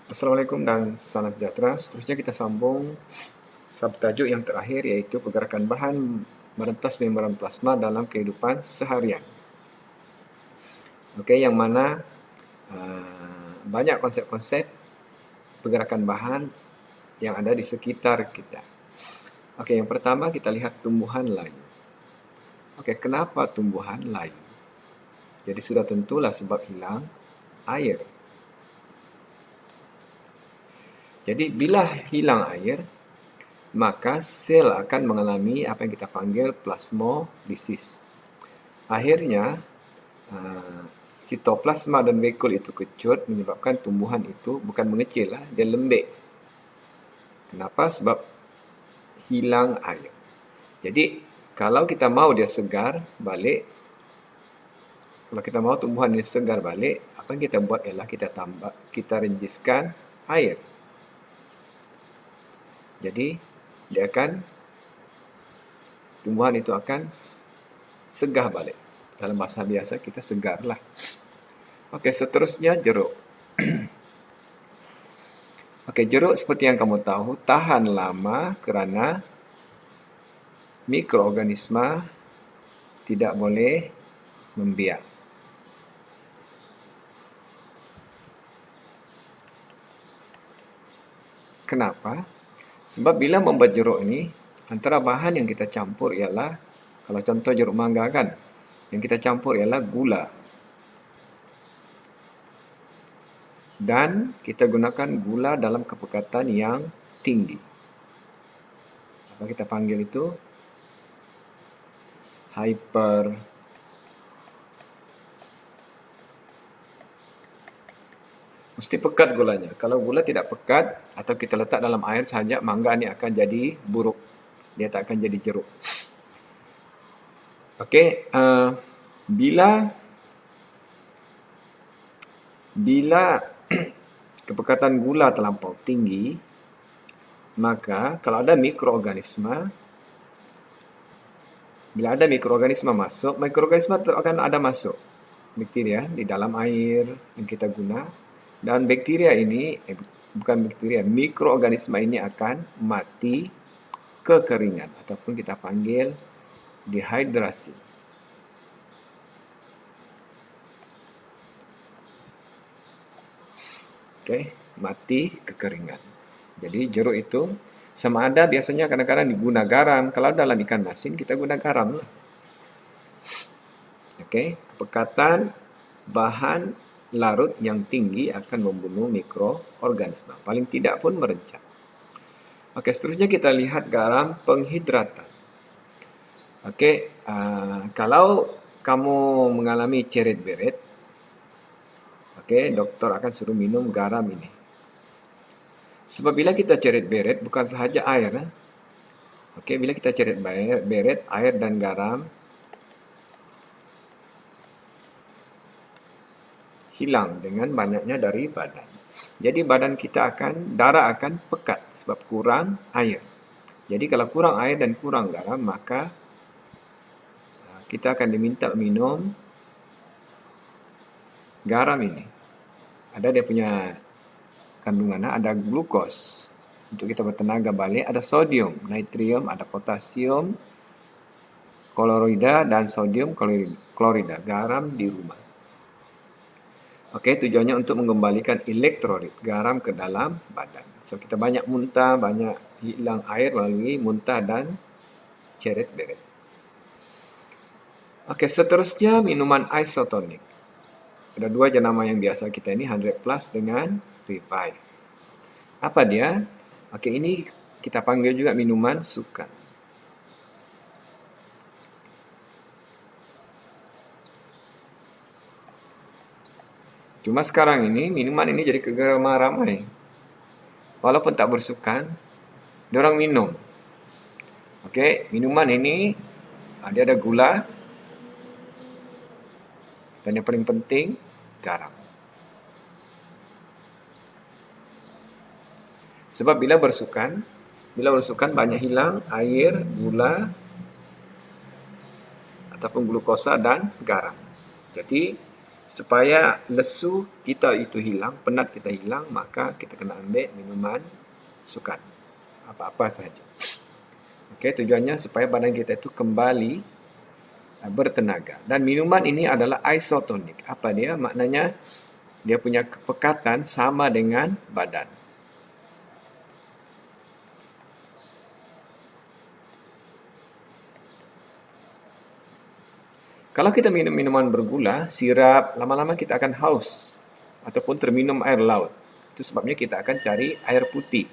Assalamualaikum dan salam sejahtera. Seterusnya kita sambung subtajuk yang terakhir, iaitu pergerakan bahan merentas membran plasma dalam kehidupan seharian. Okey, yang mana banyak konsep-konsep pergerakan bahan yang ada di sekitar kita. Okey, yang pertama kita lihat tumbuhan layu. Okey, kenapa tumbuhan layu? Jadi sudah tentulah sebab hilang air. Jadi bila hilang air, maka sel akan mengalami apa yang kita panggil plasmolisis. Akhirnya, sitoplasma dan vakuol itu kecut, menyebabkan tumbuhan itu bukan mengecil, dia lembek. Kenapa? Sebab hilang air. Jadi, kalau kita mahu dia segar balik, kalau kita mahu tumbuhan ini segar balik, apa yang kita buat ialah kita renjiskan air. Jadi, tumbuhan itu akan segar balik. Dalam bahasa biasa kita segarlah. Okey, seterusnya jeruk. Okey, jeruk seperti yang kamu tahu tahan lama kerana mikroorganisma tidak boleh membiak. Kenapa? Sebab bila membuat jeruk ini, antara bahan yang kita campur ialah, kalau contoh jeruk mangga kan, yang kita campur ialah gula. Dan kita gunakan gula dalam kepekatan yang tinggi. Apa kita panggil itu? Mesti pekat gulanya. Kalau gula tidak pekat atau kita letak dalam air sahaja, mangga ini akan jadi buruk. Dia tak akan jadi jeruk. Okey, bila kepekatan gula terlampau tinggi, maka kalau ada mikroorganisma, bila ada mikroorganisma masuk, mikroorganisma akan ada masuk bakteria di dalam air yang kita guna, dan bakteria ini bukan bakteria, mikroorganisma ini akan mati kekeringan ataupun kita panggil dehidrasi. Okey, mati kekeringan. Jadi jeruk itu sama ada biasanya kadang-kadang diguna garam. Kalau dalam ikan masin kita guna garam lah. Okey, kepekatan bahan larut yang tinggi akan membunuh mikroorganisma. Paling tidak pun merencap. Okey, seterusnya kita lihat garam penghidratan. Okey, kalau kamu mengalami ceret-beret, okey, doktor akan suruh minum garam ini. Sebab bila kita ceret-beret bukan sahaja air. Okey, bila kita ceret-beret, air dan garam hilang dengan banyaknya dari badan. Jadi badan kita darah akan pekat sebab kurang air. Jadi kalau kurang air dan kurang garam, maka kita akan diminta minum garam ini. Ada dia punya kandungan, ada glukos untuk kita bertenaga balik, ada sodium, natrium, ada potasium, klorida dan sodium klorida, garam di rumah. Okey, tujuannya untuk mengembalikan elektrolit garam ke dalam badan. So kita banyak muntah, banyak hilang air melalui muntah dan ceret-beret. Okey, seterusnya minuman isotonik. Ada dua jenama yang biasa kita ini, 100 Plus dengan Revive. Apa dia? Okey, ini kita panggil juga minuman sukan. Cuma sekarang ini, minuman ini jadi kegemaran ramai. Walaupun tak bersukan, diorang minum. Okey, minuman ini, dia ada gula, dan yang paling penting, garam. Sebab bila bersukan banyak hilang air, gula, ataupun glukosa dan garam. Jadi, Supaya lesu kita itu hilang, penat kita hilang, maka kita kena ambil minuman sukan. Apa-apa sahaja. Okey, tujuannya supaya badan kita itu kembali bertenaga. Dan minuman ini adalah isotonik. Apa dia? Maknanya dia punya kepekatan sama dengan badan. Kalau kita minum minuman bergula, sirap, lama-lama kita akan haus ataupun terminum air laut. Itu sebabnya kita akan cari air putih,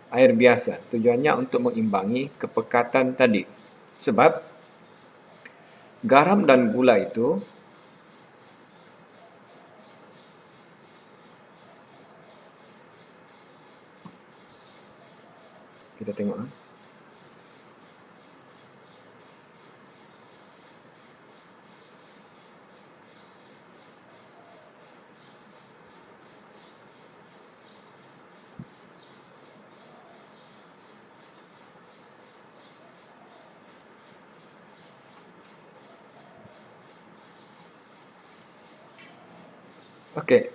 air biasa. Tujuannya untuk mengimbangi kepekatan tadi. Sebab garam dan gula itu kita tengok. Okey.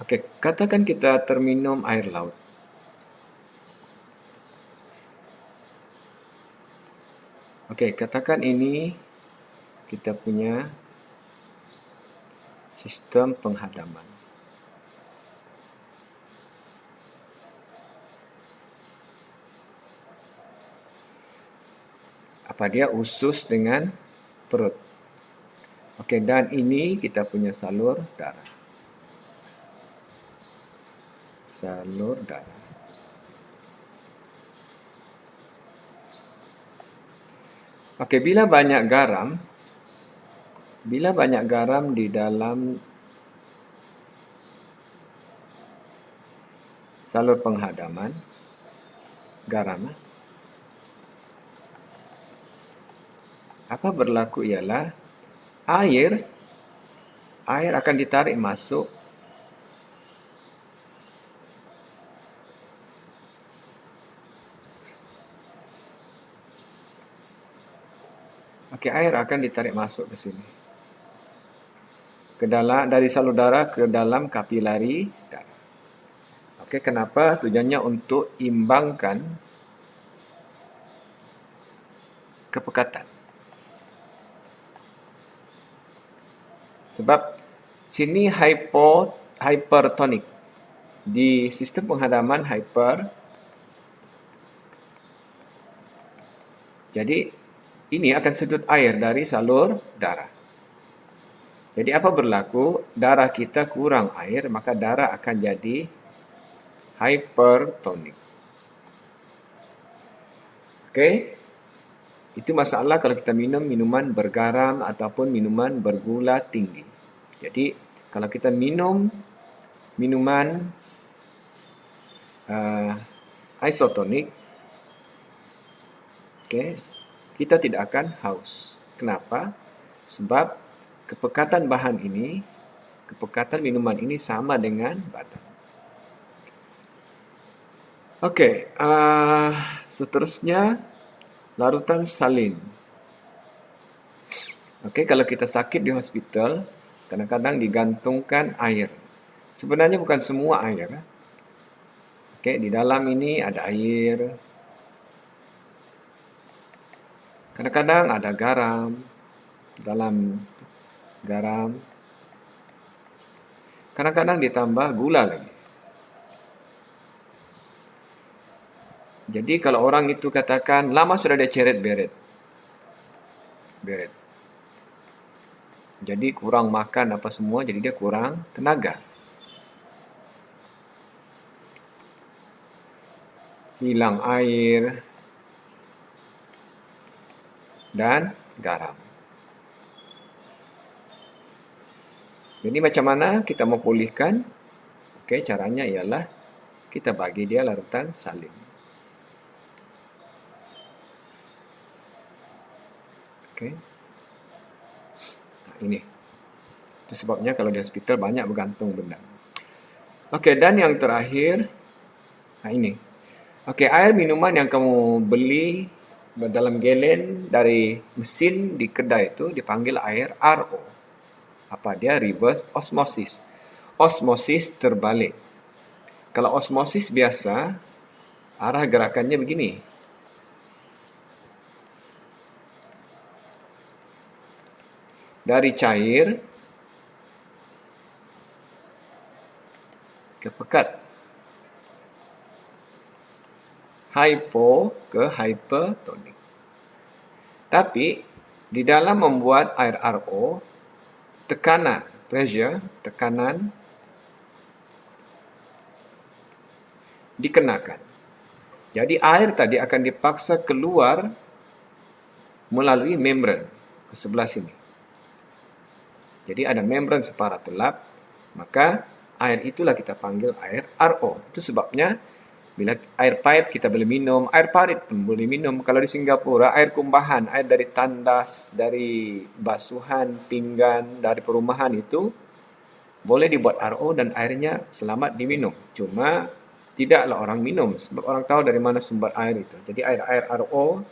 Okey, katakan kita terminum air laut. Okey, katakan ini kita punya sistem penghadaman. Apa dia? Usus dengan perut. Okey, dan ini kita punya salur darah. Salur darah. Okey, bila banyak garam di dalam salur penghadaman, garam, apa berlaku ialah air akan ditarik masuk air akan ditarik masuk ke sini. Dari salur darah ke dalam kapilari darah. Okey, kenapa? Tujuannya untuk imbangkan kepekatan. Sebab sini hypertonik. Di sistem penghadaman jadi ini akan sedut air dari salur darah. Jadi apa berlaku? Darah kita kurang air, maka darah akan jadi hypertonik. Okey? Itu masalah kalau kita minum minuman bergaram ataupun minuman bergula tinggi. Jadi, kalau kita minum minuman isotonik, kita tidak akan haus. Kenapa? Sebab kepekatan minuman ini sama dengan badan. Okey, seterusnya larutan salin. Okey, kalau kita sakit di hospital, kadang-kadang digantungkan air. Sebenarnya bukan semua air. Okey, di dalam ini ada air. Kadang-kadang ada garam. Dalam garam. Kadang-kadang ditambah gula lagi. Jadi kalau orang itu katakan, lama sudah dia ceret-beret. Jadi kurang makan apa semua, jadi dia kurang tenaga. Hilang air dan garam. Jadi macam mana kita mau pulihkan? Okey, caranya ialah kita bagi dia larutan salin. Okey. Ini. Itu sebabnya kalau di hospital banyak bergantung benda. Okey, dan yang terakhir, ini. Okey, air minuman yang kamu beli dalam galen dari mesin di kedai itu dipanggil air RO. Apa dia? Reverse osmosis. Osmosis terbalik. Kalau osmosis biasa, arah gerakannya begini. Dari cair ke pekat. Hypo ke hypertonik. Tapi di dalam membuat air RO, tekanan, pressure, tekanan dikenakan. Jadi air tadi akan dipaksa keluar melalui membran ke sebelah sini. Jadi ada membran separatelap, maka air itulah kita panggil air RO. Itu sebabnya bila air pipe kita boleh minum, air parit pun boleh minum. Kalau di Singapura, air kumbahan, air dari tandas, dari basuhan, pinggan, dari perumahan itu boleh dibuat RO dan airnya selamat diminum. Cuma tidaklah orang minum sebab orang tahu dari mana sumber air itu. Jadi air RO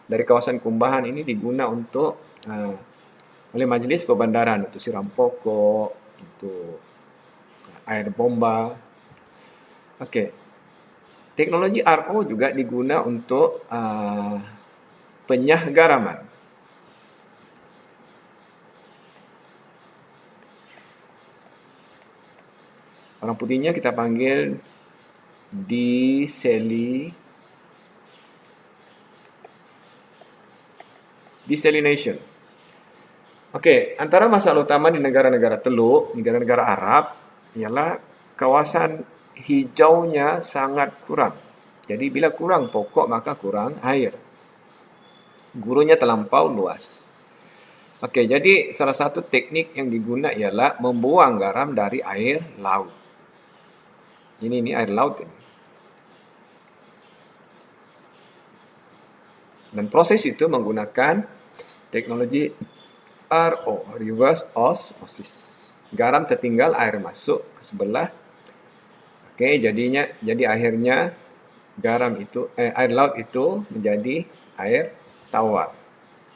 dari kawasan kumbahan ini diguna untuk oleh Majlis Perbandaran untuk siram pokok, untuk air bomba. Okey. Teknologi RO juga diguna untuk penyah garaman. Orang putihnya kita panggil desalination. Okey, antara masalah utama di negara-negara Teluk, negara-negara Arab ialah kawasan hijaunya sangat kurang. Jadi bila kurang pokok maka kurang air. Gurunya terlampau luas. Okey, jadi salah satu teknik yang diguna ialah membuang garam dari air laut. Ini air laut ini. Dan proses itu menggunakan teknologi RO, reverse osmosis. Garam tertinggal, air masuk ke sebelah. Okey, jadi akhirnya air laut itu menjadi air tawar.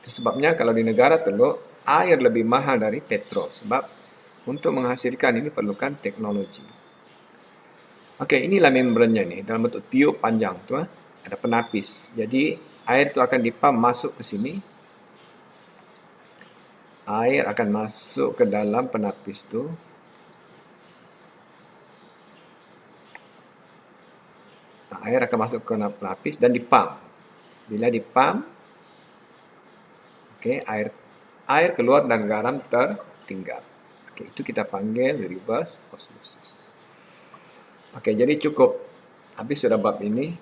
Itu sebabnya kalau di negara Teluk, air lebih mahal dari petrol. Sebab untuk menghasilkan ini perlukan teknologi. Okey, inilah membrannya ni dalam bentuk tiup panjang tu. Ada penapis. Jadi air itu akan dipam masuk ke sini. Air akan masuk ke dalam penapis tu. Air akan masuk ke penapis dan dipam. Bila dipam, okey, air keluar dan garam tertinggal. Okey, itu kita panggil reverse osmosis. Okey, jadi cukup. Habis sudah bab ini.